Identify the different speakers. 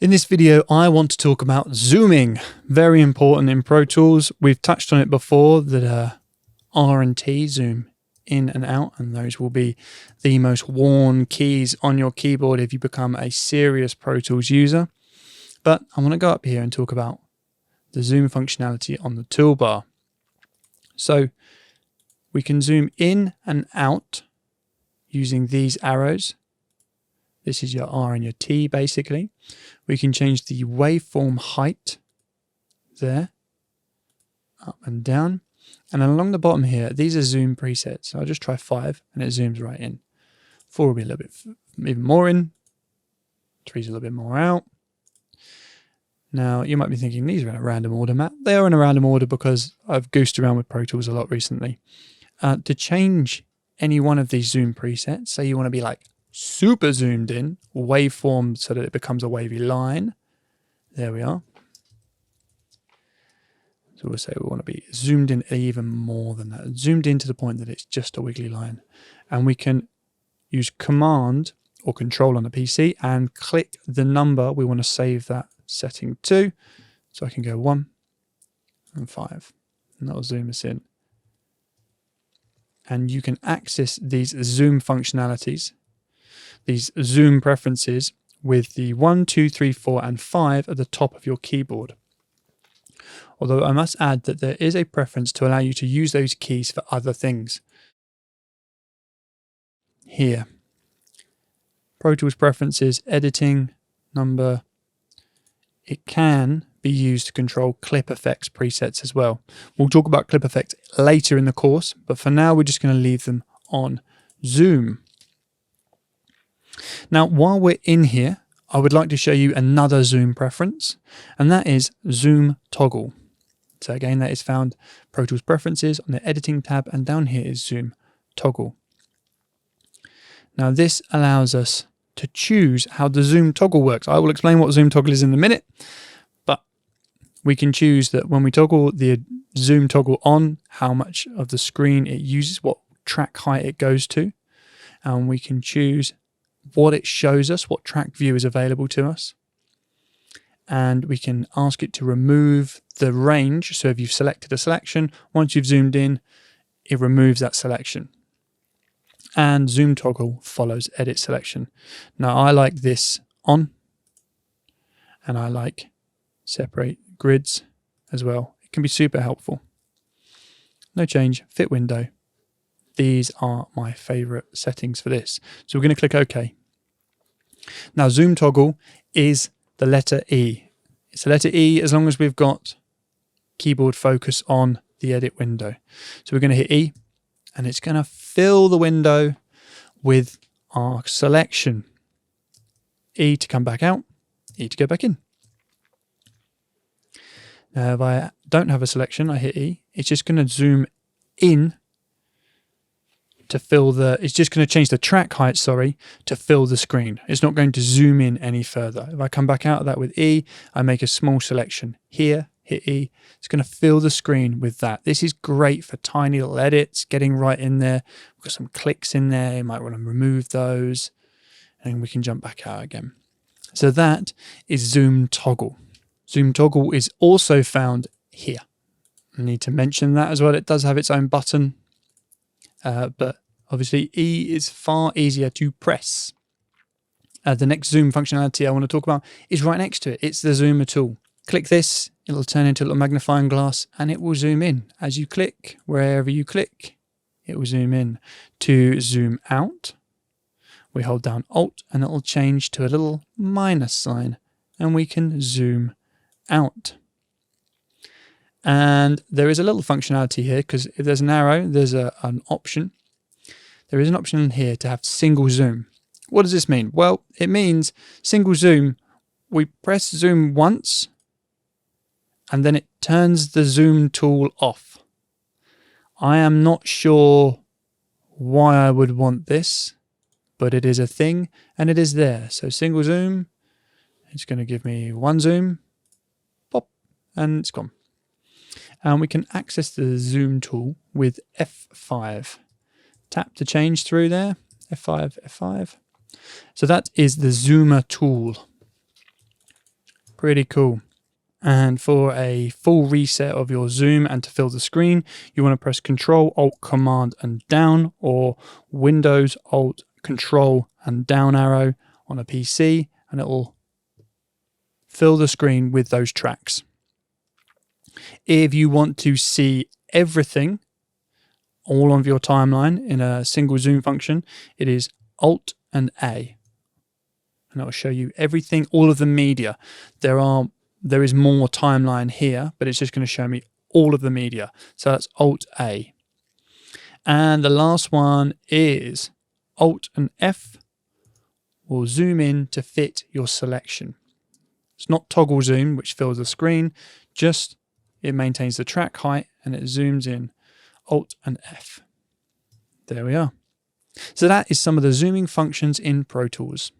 Speaker 1: In this video, I want to talk about zooming. Very important in Pro Tools. We've touched on it before, that R and T, zoom in and out, and those will be the most worn keys on your keyboard if you become a serious Pro Tools user. But I want to go up here and talk about the zoom functionality on the toolbar. So we can zoom in and out using these arrows. This is your R and your T basically. We can change the waveform height there, up and down. And then along the bottom here, these are zoom presets. So I'll just try 5 and it zooms right in. 4 will be a little bit even more in. 3 is a little bit more out. Now you might be thinking these are in a random order, Matt. They are in a random order because I've goosed around with Pro Tools a lot recently. To change any one of these zoom presets, say you want to be like super zoomed in, waveform so that it becomes a wavy line. There we are. So we'll say we want to be zoomed in even more than that. Zoomed in to the point that it's just a wiggly line. And we can use Command or Control on the PC and click the number we want to save that setting to. So I can go 1 and 5. And that'll zoom us in. And you can access these zoom functionalities, these zoom preferences, with the 1, 2, 3, 4, and 5 at the top of your keyboard. Although I must add that there is a preference to allow you to use those keys for other things. Here, Pro Tools preferences, editing, number. It can be used to control clip effects presets as well. We'll talk about clip effects later in the course, but for now we're just going to leave them on zoom. Now, while we're in here, I would like to show you another zoom preference, and that is zoom toggle. So again, that is found Pro Tools preferences on the editing tab, and down here is zoom toggle. Now this allows us to choose how the zoom toggle works. I will explain what zoom toggle is in a minute, but we can choose that when we toggle the zoom toggle on, how much of the screen it uses, what track height it goes to, and we can choose what it shows us, what track view is available to us. And we can ask it to remove the range. So if you've selected a selection, once you've zoomed in, it removes that selection. And zoom toggle follows edit selection. Now I like this on, and I like separate grids as well. It can be super helpful. No change, fit window. These are my favorite settings for this. So we're going to click OK. Now zoom toggle is the letter E. It's the letter E as long as we've got keyboard focus on the edit window. So we're going to hit E, and it's going to fill the window with our selection. E to come back out, E to go back in. Now if I don't have a selection, I hit E, it's just going to zoom in to fill the, it's just going to change the track height, sorry, to fill the screen. It's not going to zoom in any further. If I come back out of that with E, I make a small selection here, hit E, it's going to fill the screen with that. This is great for tiny little edits, getting right in there. We've got some clicks in there, you might want to remove those, and we can jump back out again. So that is zoom toggle. Zoom toggle is also found here. I need to mention that as well. It does have its own button. But obviously E is far easier to press. The next zoom functionality I want to talk about is right next to it. It's the zoomer tool. Click this, it'll turn into a little magnifying glass, and it will zoom in. As you click, wherever you click, it will zoom in. To zoom out, we hold down Alt, and it will change to a little minus sign, and we can zoom out. And there is a little functionality here, because if there's an arrow, there's an option. There is an option here to have single zoom. What does this mean? Well, it means single zoom. We press zoom once, and then it turns the zoom tool off. I am not sure why I would want this, but it is a thing, and it is there. So single zoom, it's going to give me one zoom, pop, and it's gone. And we can access the zoom tool with F5. Tap to change through there, F5, F5. So that is the zoomer tool. Pretty cool. And for a full reset of your zoom and to fill the screen, you want to press Control, Alt, Command and down, or Windows, Alt, Control and down arrow on a PC, and it will fill the screen with those tracks. If you want to see everything all of your timeline in a single zoom function, it is Alt and A. And that will show you everything, all of the media. There is more timeline here, but it's just going to show me all of the media. So that's Alt A. And the last one is Alt and F will zoom in to fit your selection. It's not toggle zoom, which fills the screen, just it maintains the track height and it zooms in. Alt and F. There we are. So that is some of the zooming functions in Pro Tools.